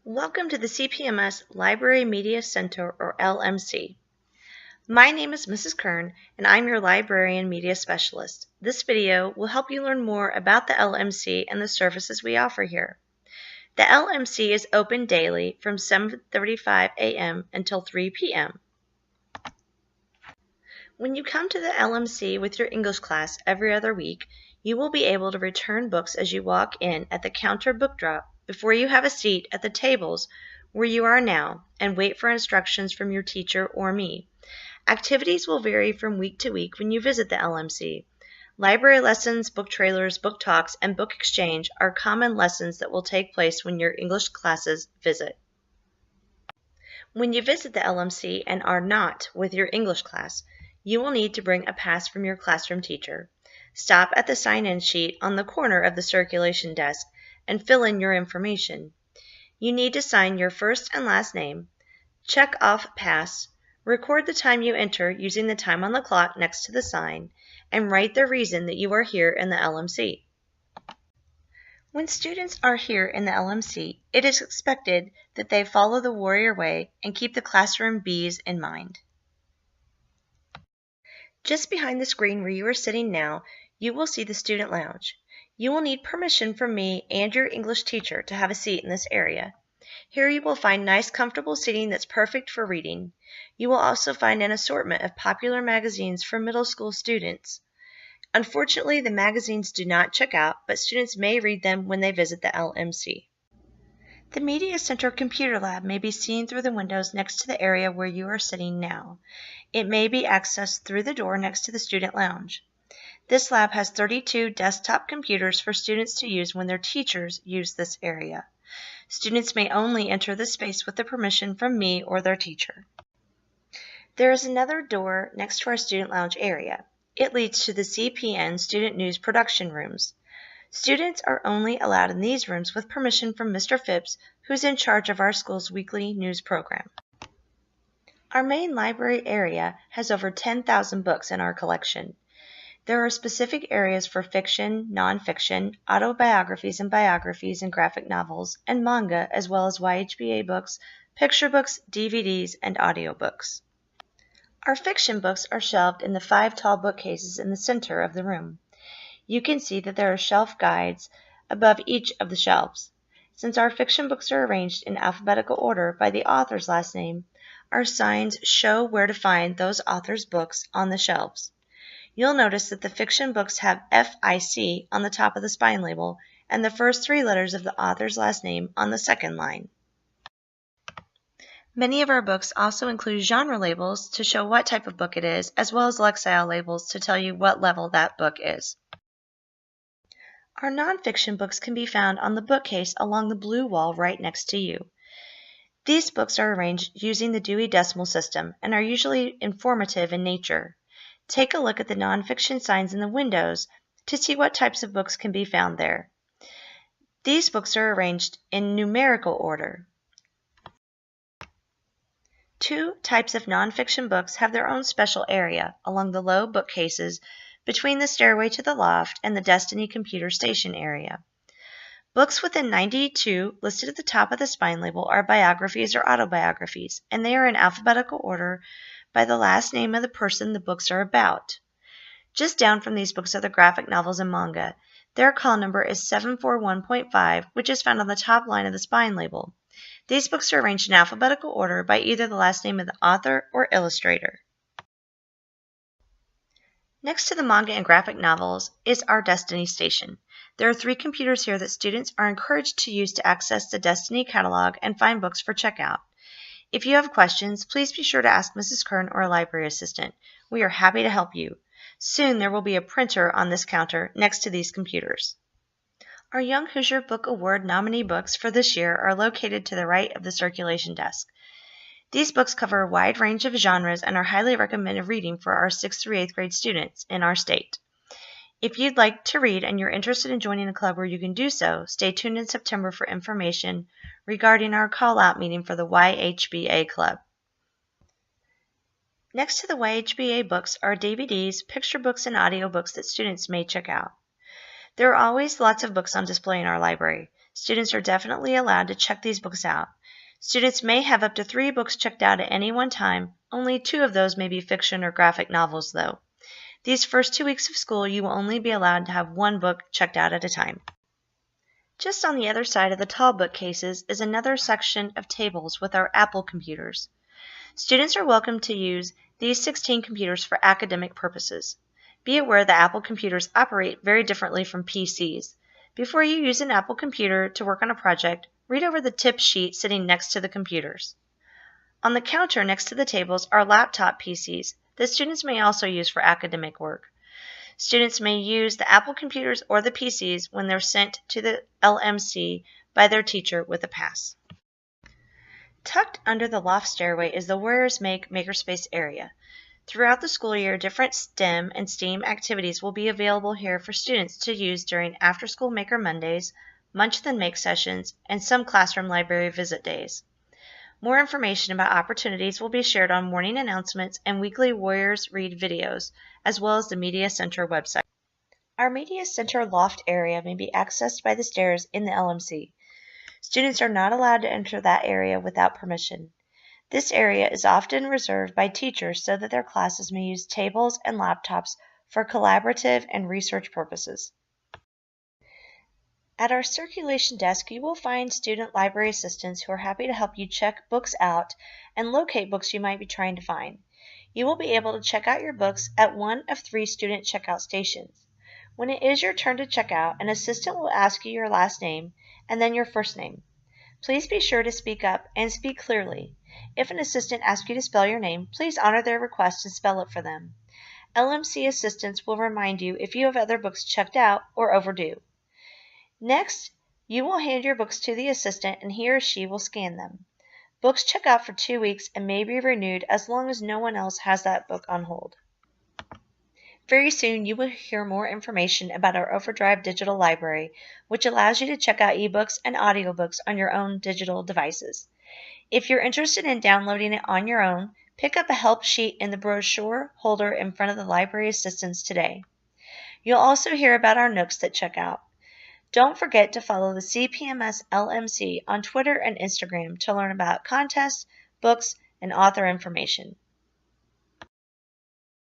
Welcome to the CPMS Library Media Center, or LMC. My name is Mrs. Kern, and I'm your Librarian Media Specialist. This video will help you learn more about the LMC and the services we offer here. The LMC is open daily from 7:35 a.m. until 3 p.m. When you come to the LMC with your English class every other week, you will be able to return books as you walk in at the counter book drop before you have a seat at the tables where you are now and wait for instructions from your teacher or me. Activities will vary from week to week when you visit the LMC. Library lessons, book trailers, book talks, and book exchange are common lessons that will take place when your English classes visit. When you visit the LMC and are not with your English class, you will need to bring a pass from your classroom teacher. Stop at the sign-in sheet on the corner of the circulation desk and fill in your information. You need to sign your first and last name, check off pass, record the time you enter using the time on the clock next to the sign, and write the reason that you are here in the LMC. When students are here in the LMC, it is expected that they follow the Warrior Way and keep the classroom B's in mind. Just behind the screen where you are sitting now, you will see the student lounge. You will need permission from me and your English teacher to have a seat in this area. Here you will find nice, comfortable seating that's perfect for reading. You will also find an assortment of popular magazines for middle school students. Unfortunately, the magazines do not check out, but students may read them when they visit the LMC. The Media Center Computer Lab may be seen through the windows next to the area where you are sitting now. It may be accessed through the door next to the student lounge. This lab has 32 desktop computers for students to use when their teachers use this area. Students may only enter this space with the permission from me or their teacher. There is another door next to our student lounge area. It leads to the CPN Student News Production Rooms. Students are only allowed in these rooms with permission from Mr. Phipps, who's in charge of our school's weekly news program. Our main library area has over 10,000 books in our collection. There are specific areas for fiction, nonfiction, autobiographies and biographies and graphic novels, and manga, as well as YHBA books, picture books, DVDs, and audiobooks. Our fiction books are shelved in the 5 tall bookcases in the center of the room. You can see that there are shelf guides above each of the shelves. Since our fiction books are arranged in alphabetical order by the author's last name, our signs show where to find those authors' books on the shelves. You'll notice that the fiction books have FIC on the top of the spine label and the first 3 letters of the author's last name on the second line. Many of our books also include genre labels to show what type of book it is, as well as Lexile labels to tell you what level that book is. Our nonfiction books can be found on the bookcase along the blue wall right next to you. These books are arranged using the Dewey Decimal System and are usually informative in nature. Take a look at the nonfiction signs in the windows to see what types of books can be found there. These books are arranged in numerical order. 2 types of nonfiction books have their own special area along the low bookcases between the stairway to the loft and the Destiny Computer Station area. Books within 92 listed at the top of the spine label are biographies or autobiographies, and they are in alphabetical order by the last name of the person the books are about. Just down from these books are the graphic novels and manga. Their call number is 741.5, which is found on the top line of the spine label. These books are arranged in alphabetical order by either the last name of the author or illustrator. Next to the manga and graphic novels is our Destiny Station. There are 3 computers here that students are encouraged to use to access the Destiny catalog and find books for checkout. If you have questions, please be sure to ask Mrs. Kern or a library assistant. We are happy to help you. Soon there will be a printer on this counter next to these computers. Our Young Hoosier Book Award nominee books for this year are located to the right of the circulation desk. These books cover a wide range of genres and are highly recommended reading for our 6th through 8th grade students in our state. If you'd like to read and you're interested in joining a club where you can do so, stay tuned in September for information regarding our call-out meeting for the YHBA Club. Next to the YHBA books are DVDs, picture books, and audiobooks that students may check out. There are always lots of books on display in our library. Students are definitely allowed to check these books out. Students may have up to 3 books checked out at any one time. Only 2 of those may be fiction or graphic novels, though. These first 2 weeks of school, you will only be allowed to have 1 book checked out at a time. Just on the other side of the tall bookcases is another section of tables with our Apple computers. Students are welcome to use these 16 computers for academic purposes. Be aware that Apple computers operate very differently from PCs. Before you use an Apple computer to work on a project, read over the tip sheet sitting next to the computers. On the counter next to the tables are laptop PCs that students may also use for academic work. Students may use the Apple computers or the PCs when they're sent to the LMC by their teacher with a pass. Tucked under the loft stairway is the Warriors Make Makerspace area. Throughout the school year, different STEM and STEAM activities will be available here for students to use during after-school Maker Mondays, Munch Then Make sessions, and some classroom library visit days. More information about opportunities will be shared on morning announcements and weekly Warriors Read videos, as well as the Media Center website. Our Media Center loft area may be accessed by the stairs in the LMC. Students are not allowed to enter that area without permission. This area is often reserved by teachers so that their classes may use tables and laptops for collaborative and research purposes. At our circulation desk, you will find student library assistants who are happy to help you check books out and locate books you might be trying to find. You will be able to check out your books at one of 3 student checkout stations. When it is your turn to check out, an assistant will ask you your last name and then your first name. Please be sure to speak up and speak clearly. If an assistant asks you to spell your name, please honor their request and spell it for them. LMC assistants will remind you if you have other books checked out or overdue. Next, you will hand your books to the assistant and he or she will scan them. Books check out for 2 weeks and may be renewed as long as no one else has that book on hold. Very soon, you will hear more information about our Overdrive digital library, which allows you to check out ebooks and audiobooks on your own digital devices. If you're interested in downloading it on your own, pick up a help sheet in the brochure holder in front of the library assistants today. You'll also hear about our Nooks that check out. Don't forget to follow the CPMS LMC on Twitter and Instagram to learn about contests, books, and author information.